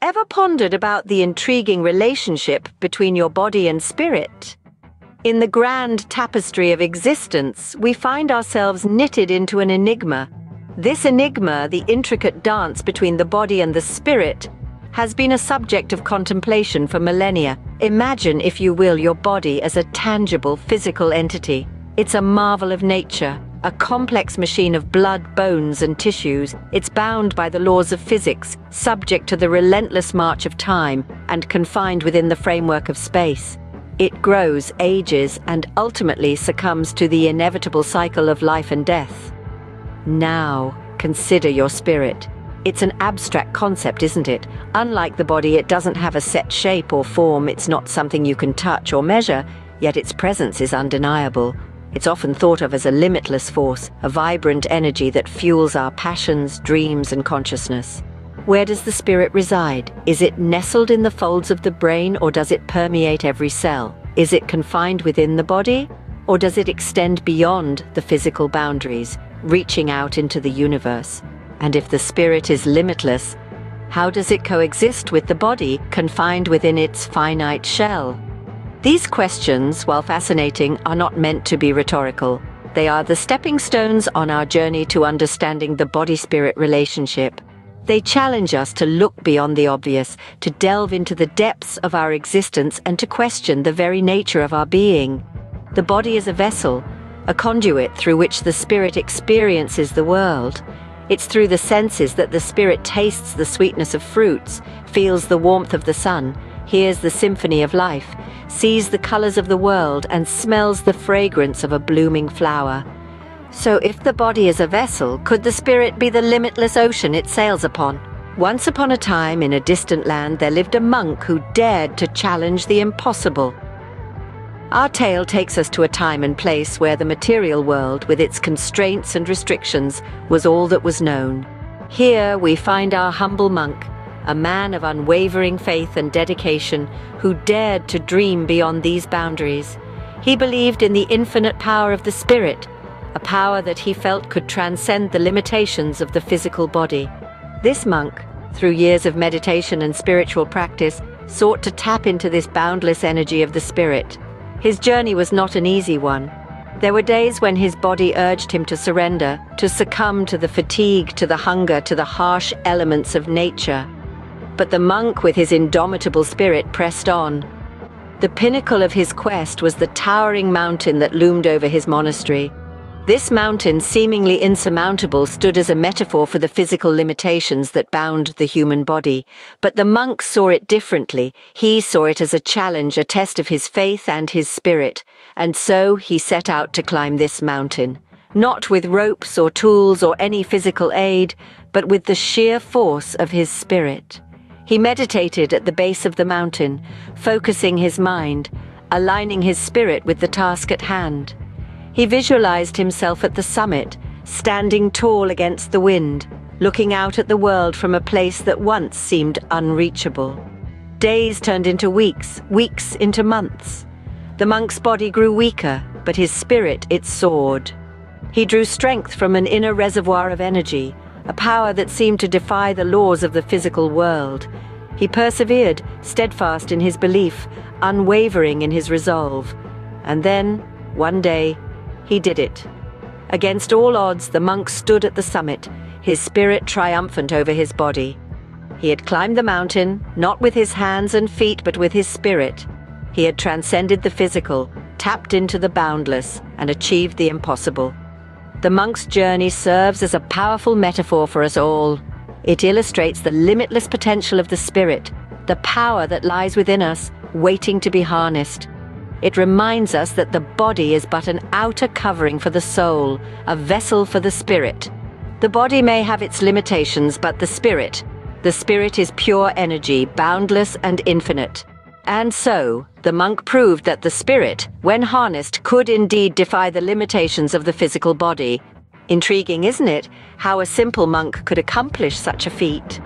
Ever pondered about the intriguing relationship between your body and spirit? In the grand tapestry of existence, we find ourselves knitted into an enigma. This enigma, the intricate dance between the body and the spirit, has been a subject of contemplation for millennia. Imagine, if you will, your body as a tangible physical entity. It's a marvel of nature, a complex machine of blood, bones, and tissues. It's bound by the laws of physics, subject to the relentless march of time, and confined within the framework of space. It grows, ages, and ultimately succumbs to the inevitable cycle of life and death. Now, consider your spirit. It's an abstract concept, isn't it? Unlike the body, it doesn't have a set shape or form. It's not something you can touch or measure, yet its presence is undeniable. It's often thought of as a limitless force, a vibrant energy that fuels our passions, dreams, and consciousness. Where does the spirit reside? Is it nestled in the folds of the brain, or does it permeate every cell? Is it confined within the body, or does it extend beyond the physical boundaries, reaching out into the universe? And if the spirit is limitless, how does it coexist with the body, confined within its finite shell? These questions, while fascinating, are not meant to be rhetorical. They are the stepping stones on our journey to understanding the body-spirit relationship. They challenge us to look beyond the obvious, to delve into the depths of our existence, and to question the very nature of our being. The body is a vessel, a conduit through which the spirit experiences the world. It's through the senses that the spirit tastes the sweetness of fruits, feels the warmth of the sun, hears the symphony of life, sees the colors of the world, and smells the fragrance of a blooming flower. So if the body is a vessel, could the spirit be the limitless ocean it sails upon? Once upon a time, in a distant land, there lived a monk who dared to challenge the impossible. Our tale takes us to a time and place where the material world, with its constraints and restrictions, was all that was known. Here we find our humble monk, a man of unwavering faith and dedication, who dared to dream beyond these boundaries. He believed in the infinite power of the spirit, a power that he felt could transcend the limitations of the physical body. This monk, through years of meditation and spiritual practice, sought to tap into this boundless energy of the spirit. His journey was not an easy one. There were days when his body urged him to surrender, to succumb to the fatigue, to the hunger, to the harsh elements of nature. But the monk, with his indomitable spirit, pressed on. The pinnacle of his quest was the towering mountain that loomed over his monastery. This mountain, seemingly insurmountable, stood as a metaphor for the physical limitations that bound the human body. But the monk saw it differently. He saw it as a challenge, a test of his faith and his spirit. And so he set out to climb this mountain. Not with ropes or tools or any physical aid, but with the sheer force of his spirit. He meditated at the base of the mountain, focusing his mind, aligning his spirit with the task at hand. He visualized himself at the summit, standing tall against the wind, looking out at the world from a place that once seemed unreachable. Days turned into weeks, weeks into months. The monk's body grew weaker, but his spirit, it soared. He drew strength from an inner reservoir of energy, a power that seemed to defy the laws of the physical world. He persevered, steadfast in his belief, unwavering in his resolve. And then, one day, he did it. Against all odds, the monk stood at the summit, his spirit triumphant over his body. He had climbed the mountain, not with his hands and feet, but with his spirit. He had transcended the physical, tapped into the boundless, and achieved the impossible. The monk's journey serves as a powerful metaphor for us all. It illustrates the limitless potential of the spirit, the power that lies within us, waiting to be harnessed. It reminds us that the body is but an outer covering for the soul, a vessel for the spirit. The body may have its limitations, but the spirit is pure energy, boundless and infinite. And so, the monk proved that the spirit, when harnessed, could indeed defy the limitations of the physical body. Intriguing, isn't it, how a simple monk could accomplish such a feat?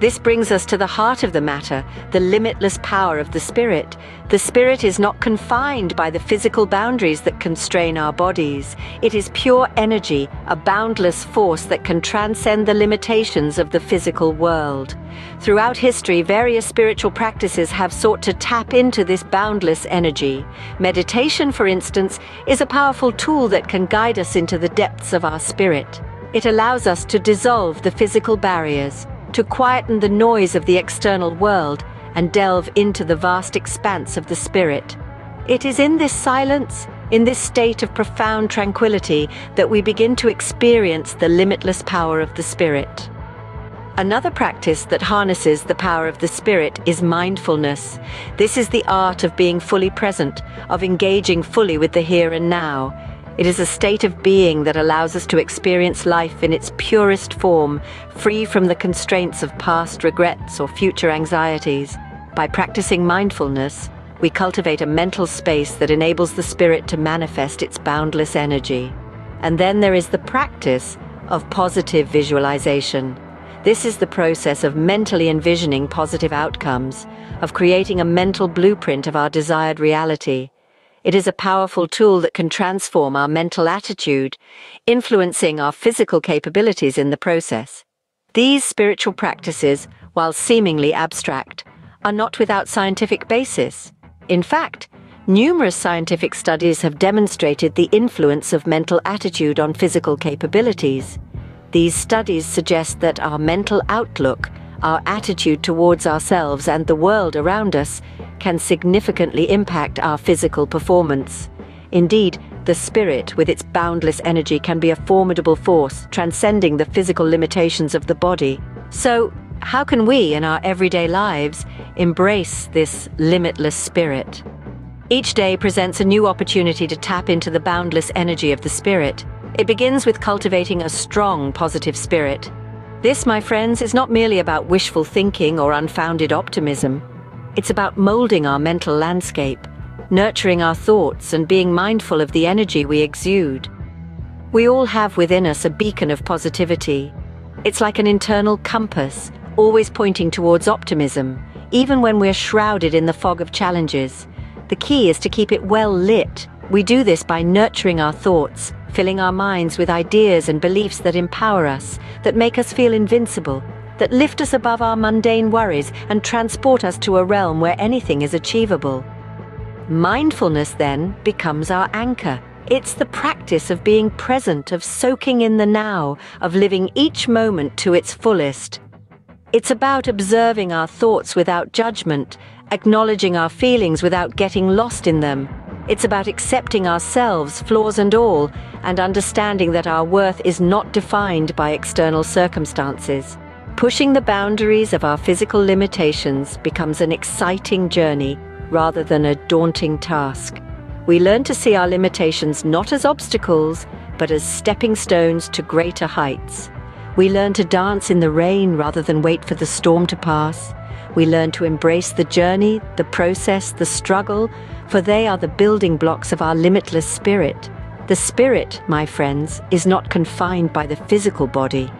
This brings us to the heart of the matter, the limitless power of the spirit. The spirit is not confined by the physical boundaries that constrain our bodies. It is pure energy, a boundless force that can transcend the limitations of the physical world. Throughout history, various spiritual practices have sought to tap into this boundless energy. Meditation, for instance, is a powerful tool that can guide us into the depths of our spirit. It allows us to dissolve the physical barriers, to quieten the noise of the external world and delve into the vast expanse of the spirit. It is in this silence, in this state of profound tranquility, that we begin to experience the limitless power of the spirit. Another practice that harnesses the power of the spirit is mindfulness. This is the art of being fully present, of engaging fully with the here and now. It is a state of being that allows us to experience life in its purest form, free from the constraints of past regrets or future anxieties. By practicing mindfulness, we cultivate a mental space that enables the spirit to manifest its boundless energy. And then there is the practice of positive visualization. This is the process of mentally envisioning positive outcomes, of creating a mental blueprint of our desired reality. It is a powerful tool that can transform our mental attitude, influencing our physical capabilities in the process. These spiritual practices, while seemingly abstract, are not without scientific basis. In fact, numerous scientific studies have demonstrated the influence of mental attitude on physical capabilities. These studies suggest that our mental outlook, our attitude towards ourselves and the world around us, can significantly impact our physical performance. Indeed, the spirit, with its boundless energy, can be a formidable force, transcending the physical limitations of the body. So, how can we, in our everyday lives, embrace this limitless spirit? Each day presents a new opportunity to tap into the boundless energy of the spirit. It begins with cultivating a strong, positive spirit. This, my friends, is not merely about wishful thinking or unfounded optimism. It's about molding our mental landscape, nurturing our thoughts, and being mindful of the energy we exude. We all have within us a beacon of positivity. It's like an internal compass, always pointing towards optimism, even when we're shrouded in the fog of challenges. The key is to keep it well lit. We do this by nurturing our thoughts, filling our minds with ideas and beliefs that empower us, that make us feel invincible, that lift us above our mundane worries and transport us to a realm where anything is achievable. Mindfulness then becomes our anchor. It's the practice of being present, of soaking in the now, of living each moment to its fullest. It's about observing our thoughts without judgment, acknowledging our feelings without getting lost in them. It's about accepting ourselves, flaws and all, and understanding that our worth is not defined by external circumstances. Pushing the boundaries of our physical limitations becomes an exciting journey rather than a daunting task. We learn to see our limitations not as obstacles, but as stepping stones to greater heights. We learn to dance in the rain rather than wait for the storm to pass. We learn to embrace the journey, the process, the struggle, for they are the building blocks of our limitless spirit. The spirit, my friends, is not confined by the physical body.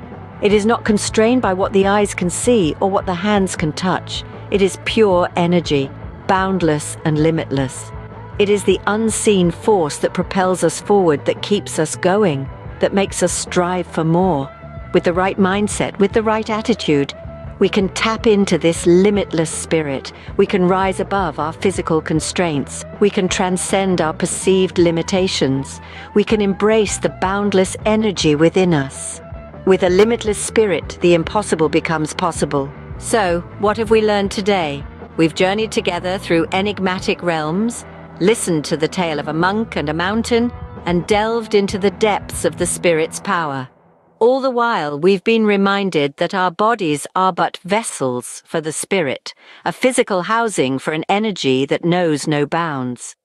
It is not constrained by what the eyes can see or what the hands can touch. It is pure energy, boundless and limitless. It is the unseen force that propels us forward, that keeps us going, that makes us strive for more. With the right mindset, with the right attitude, we can tap into this limitless spirit. We can rise above our physical constraints. We can transcend our perceived limitations. We can embrace the boundless energy within us. With a limitless spirit, the impossible becomes possible. So, what have we learned today? We've journeyed together through enigmatic realms, listened to the tale of a monk and a mountain, and delved into the depths of the spirit's power. All the while, we've been reminded that our bodies are but vessels for the spirit, a physical housing for an energy that knows no bounds.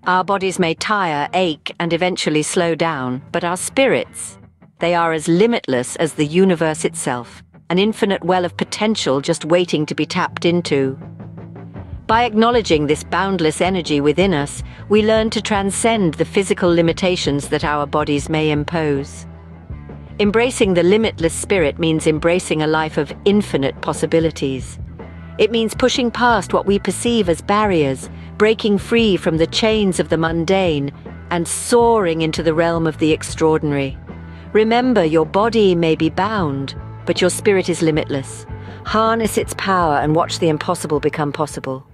Our bodies may tire, ache, and eventually slow down, but our spirits, they are as limitless as the universe itself, an infinite well of potential just waiting to be tapped into. By acknowledging this boundless energy within us, we learn to transcend the physical limitations that our bodies may impose. Embracing the limitless spirit means embracing a life of infinite possibilities. It means pushing past what we perceive as barriers, breaking free from the chains of the mundane, and soaring into the realm of the extraordinary. Remember, your body may be bound, but your spirit is limitless. Harness its power and watch the impossible become possible.